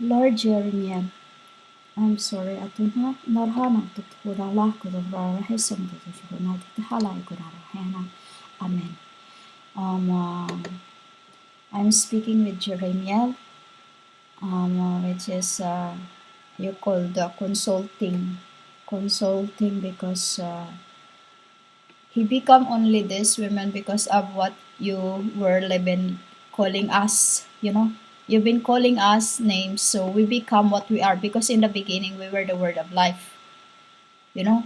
Lord Jeremiah, I'm sorry, atuna narhana tuturalah kudurara hesam tuturuna titahalai kurara hena. Amen. I'm speaking with Jeremiah, which is you call the consulting because he become only this women because of what you were been calling us, you've been calling us names, so we become what we are because in the beginning we were the word of life,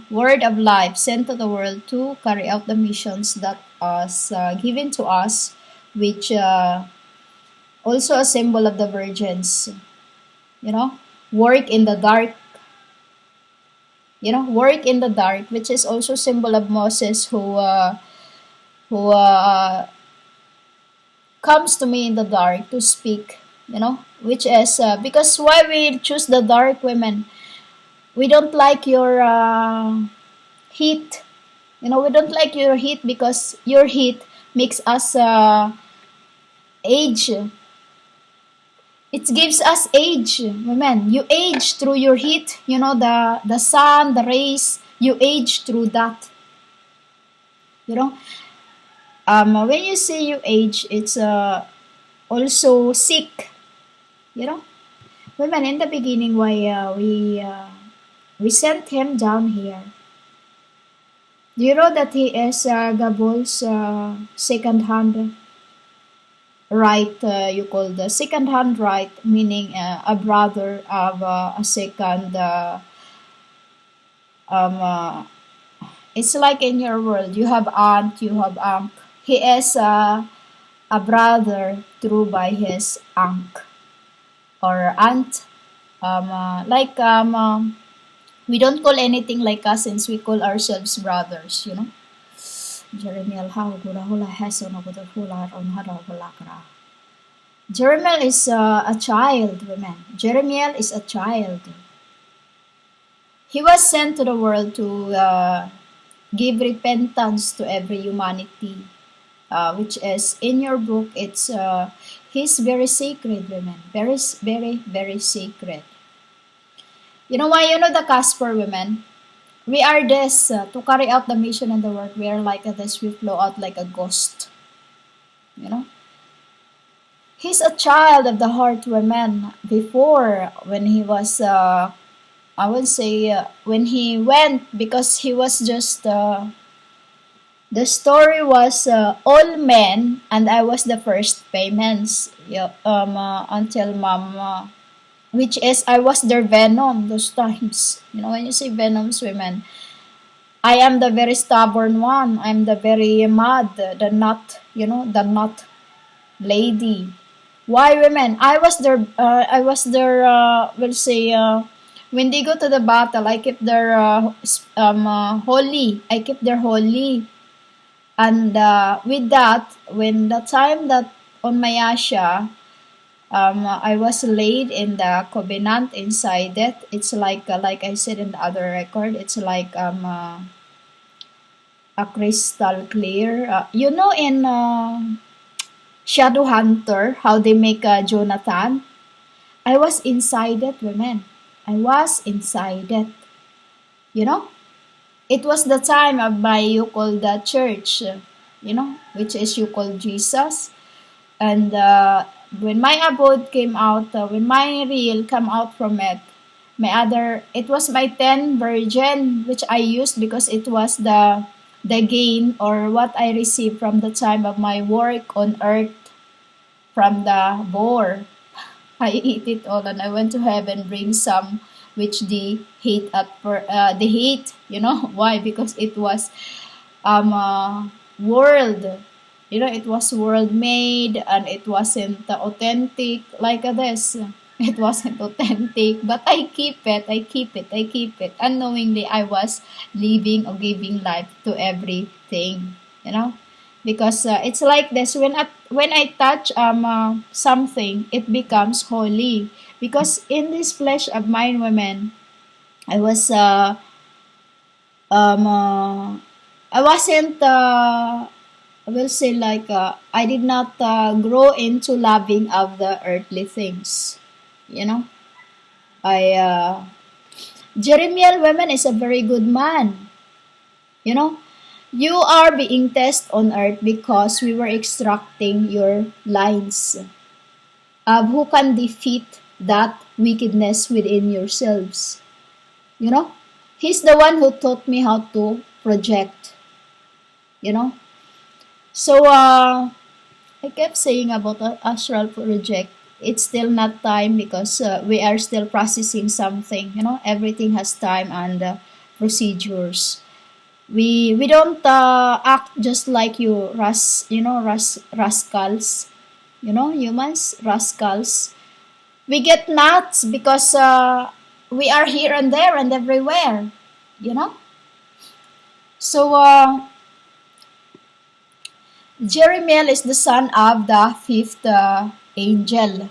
word of life sent to the world to carry out the missions that was given to us, which also a symbol of the virgins, work in the dark, work in the dark, which is also symbol of Moses who comes to me in the dark to speak, which is because why we choose the dark women, we don't like your heat, we don't like your heat because your heat makes us age. It gives us age, women. You age through your heat, the sun, the rays, you age through that, when you say you age, it's also sick, women. In the beginning, why we sent him down here. Do you know that he is Gabon's second-hand right? You call the second-hand right, meaning a brother of a second. It's like in your world, you have aunt, you have uncle. He is a brother through by his uncle or aunt. We don't call anything like cousins, we call ourselves brothers, Jeremiah is a child, women. Jeremiah is a child. He was sent to the world to give repentance to every humanity, which is in your book. It's he's very sacred, women. Very, very, very sacred. You know why? The Casper women. We are this to carry out the mission in the world. We are like this. We flow out like a ghost. He's a child of the heart, women. Before, when he was, I would say, when he went, because he was just. The story was all men, and I was the first payments. Until mom. Which is, I was their venom those times. When you say venoms, women, I am the very stubborn one. I'm the very mad, the nut, the nut lady. Why, women? I was their, we'll say, when they go to the battle, I keep their holy. I keep their holy. And with that, when the time that on Mayasha, I was laid in the covenant inside it. It's like I said in the other record, it's like a crystal clear. In Shadow Hunter, how they make Jonathan. I was inside it, women. I was inside it. It was the time of my, you call the church, which is you call Jesus. And when my abode came out, when my reel came out from it, it was my 10 virgin, which I used because it was the gain or what I received from the time of my work on earth from the boar. I eat it all and I went to heaven, bring some which they hate they hate, why? Because it was world. It was world made and it wasn't authentic like this. It wasn't authentic, but I keep it. Unknowingly, I was living or giving life to everything, because it's like this. When I touch something, it becomes holy. Because in this flesh of mine, women, I was I wasn't I will say like I did not grow into loving of the earthly things. You know, I Jeremiah woman is a very good man. You know, you are being tested on earth because we were extracting your lines of who can defeat that wickedness within yourselves. You know, he's the one who taught me how to project. You know, so I kept saying about astral project. It's still not time because we are still processing something. You know, everything has time and procedures. We don't act just like you, rascals. You know, humans, rascals. We get nuts because we are here and there and everywhere. You know, so Jeremiel is the son of the fifth angel,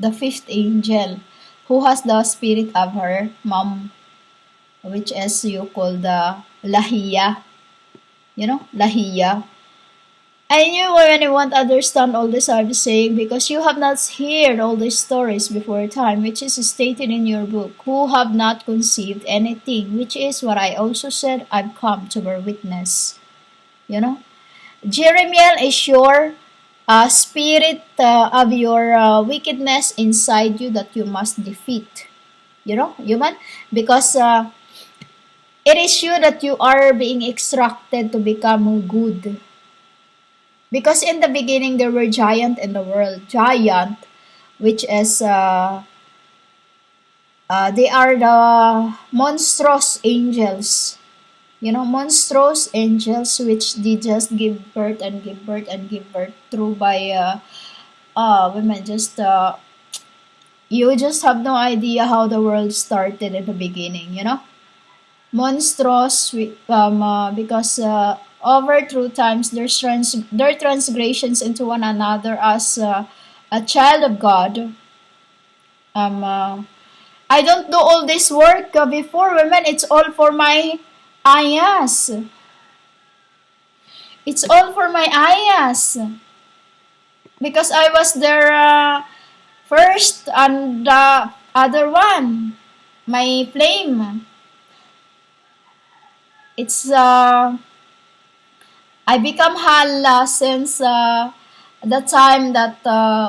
the fifth angel, who has the spirit of her mom, which is you call the Lahiya. You know, Lahiya. I knew when you want to understand all this I'm saying because you have not heard all these stories before time, which is stated in your book, who have not conceived anything, which is what I also said I've come to bear witness. You know? Jeremiel is your spirit of your wickedness inside you that you must defeat. You know, human? Because it is you that you are being extracted to become good. Because in the beginning there were giant in the world. Giant, which is they are the monstrous angels. You know, monstrous angels which they just give birth and give birth and give birth through by women. Just you just have no idea how the world started in the beginning. You know, monstrous because over through times their transgressions into one another as a child of God. I don't do all this work before women. It's all for my ayas. It's all for my ayas because I was their first and the other one, my flame. It's I become hala since the time that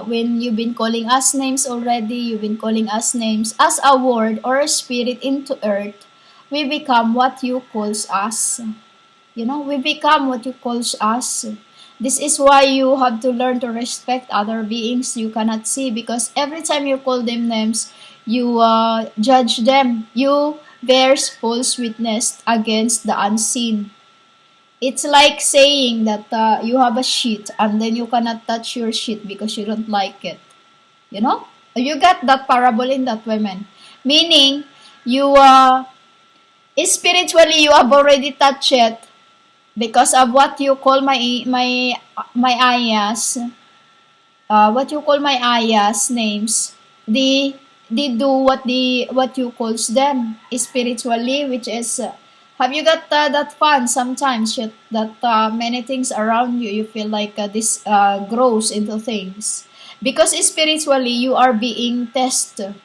when you've been calling us names already, you've been calling us names as a word or a spirit into earth, we become what you calls us. You know, we become what you calls us. This is why you have to learn to respect other beings you cannot see because every time you call them names, you judge them. You bears false witness against the unseen. It's like saying that you have a sheet and then you cannot touch your sheet because you don't like it. You know? You got that parable in that woman. Meaning, you spiritually you have already touched it because of what you call my ayahs. What you call my ayahs names. They do what you calls them spiritually, which is have you got that fun sometimes that many things around you feel like this grows into things because spiritually you are being tested.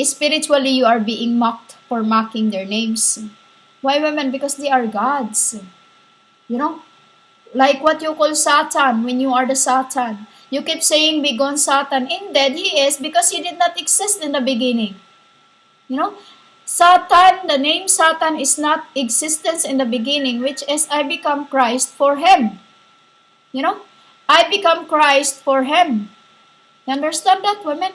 Spiritually you are being mocked for mocking their names. Why women? Because they are gods. You know, like what you call Satan when you are the Satan. You keep saying be gone Satan. Indeed, he is because he did not exist in the beginning. You know, Satan, the name Satan is not existence in the beginning, which is I become Christ for him. You know, I become Christ for him. You understand that, women?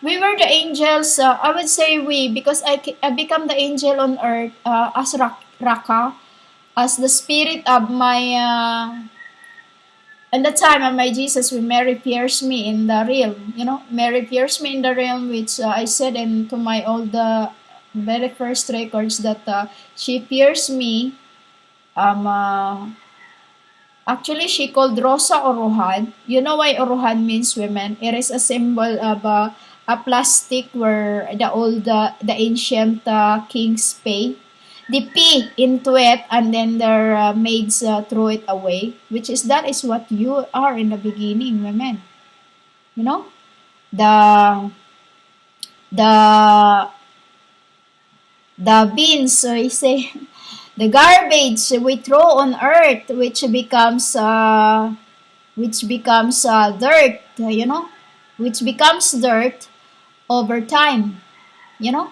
We were the angels, I would say we, because I become the angel on earth as Raka, as the spirit of my and the time of my Jesus when Mary pierced me in the realm, you know, Mary pierced me in the realm, which I said into my old very first records that she pierced me. Um, uh, Actually, she called Rosa Orohan. You know why Orohan means women? It is a symbol of a plastic where the old, the ancient kings pay. they pee into it, and then their maids throw it away, which is that is what you are in the beginning, women. You know, the the the beans, so I say, the garbage we throw on earth, which becomes dirt, which becomes dirt over time, you know,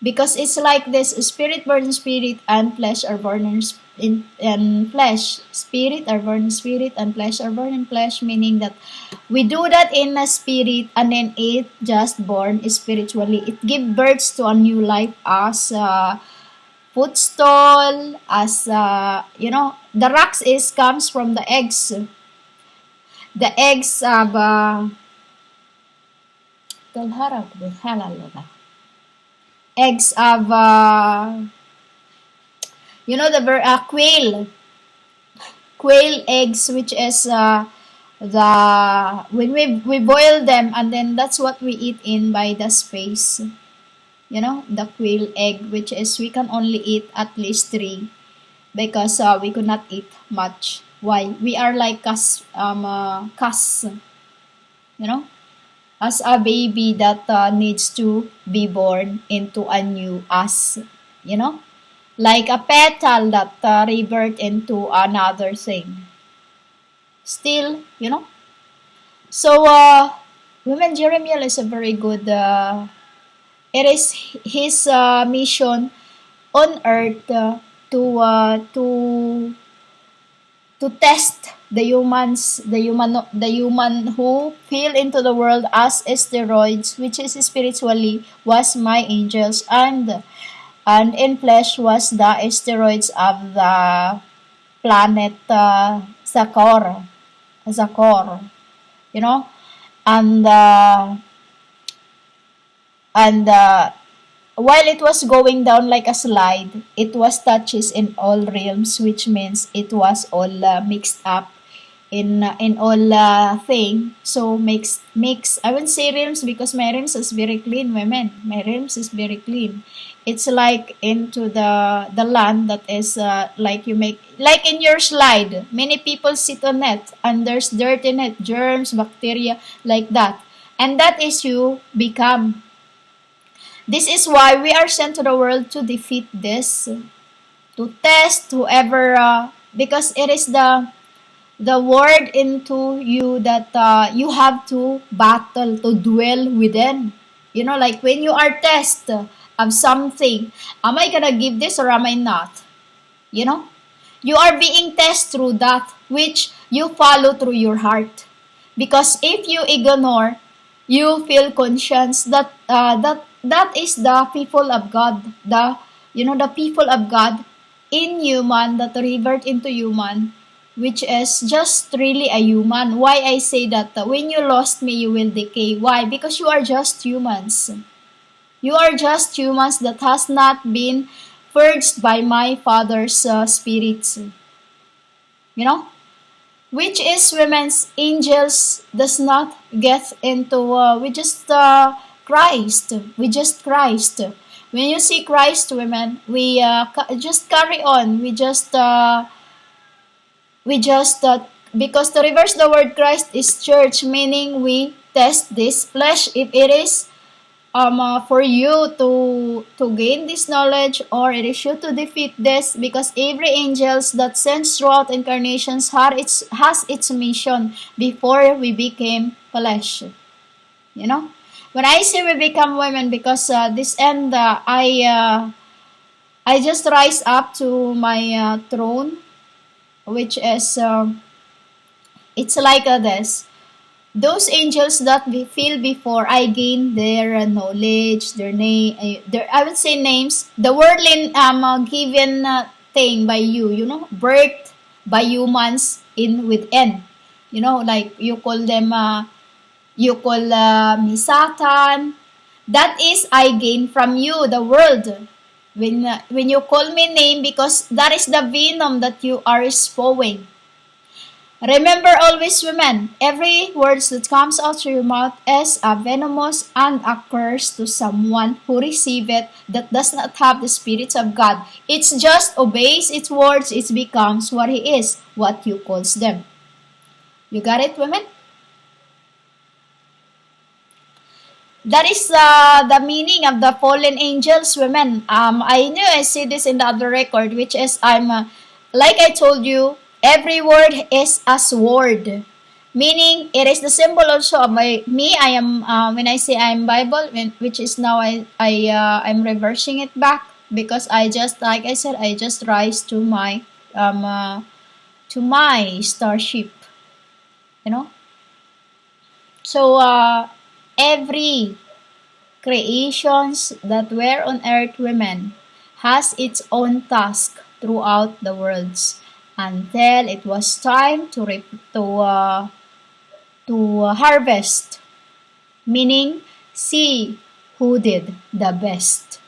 because it's like this: spirit born in spirit, and flesh are born in flesh. Spirit are born in spirit, and flesh are born in flesh, meaning that we do that in a spirit, and then it just born spiritually. It gives birth to a new life as food stall, as the rocks is comes from the eggs. The eggs of eggs of the quail eggs, which is the when we boil them, and then that's what we eat in by the space. The quail egg, which is we can only eat at least three, because we could not eat much. Why? We are like cus, as a baby that needs to be born into a new us, like a petal that revert into another thing. Still, So, Women Jeremiah is a very good. It is his mission on earth to test the human who fell into the world as steroids, which is spiritually was my angels, and in flesh was the steroids of the planet Zakor, and and while it was going down like a slide, it was touches in all realms, which means it was all mixed up in all thing. So mix. I wouldn't say realms because my realms is very clean, women. My realms is very clean. It's like into the land that is like you make like in your slide. Many people sit on it, and there's dirt in it, germs, bacteria, like that, and that is you become. This is why we are sent to the world to defeat this, to test whoever, because it is the word into you that you have to battle, to dwell within. Like when you are tested of something, am I gonna give this or am I not? You are being tested through that which you follow through your heart. Because if you ignore, you feel conscience that is the people of God, the people of God in human that revert into human, which is just really a human. Why I say that when you lost me, you will decay. Why? Because you are just humans. You are just humans that has not been purged by my Father's spirits. Which is women's angels does not get into, we just Christ. We just Christ. When you see Christ, women, we just carry on. We just because to reverse the word Christ is church, meaning we test this flesh if it is for you to gain this knowledge, or it is you to defeat this, because every angels that sends throughout incarnations has its mission before we became flesh. When I say we become women, because this end I just rise up to my throne, which is it's like this. Those angels that we feel before I gain their knowledge, their name, their, I would say names, the worldly given thing by you, birth by humans in within, like you call them, you call me Satan. That is I gain from you, the world. When you call me name, because that is the venom that you are spewing. Remember always, women, every word that comes out through your mouth is a venomous and a curse to someone who receive it that does not have the Spirit of God. It just obeys its words, it becomes what he is, what you calls them. You got it, women? That is the meaning of the fallen angels, women. I knew I see this in the other record, which is like I told you, every word is a sword, meaning it is the symbol also of me. I am when I say I'm Bible, which is now I'm reversing it back because I just like I said I just rise um uh, to my starship, you know. So every creations that were on earth women has its own task throughout the worlds until it was time to harvest, meaning see who did the best.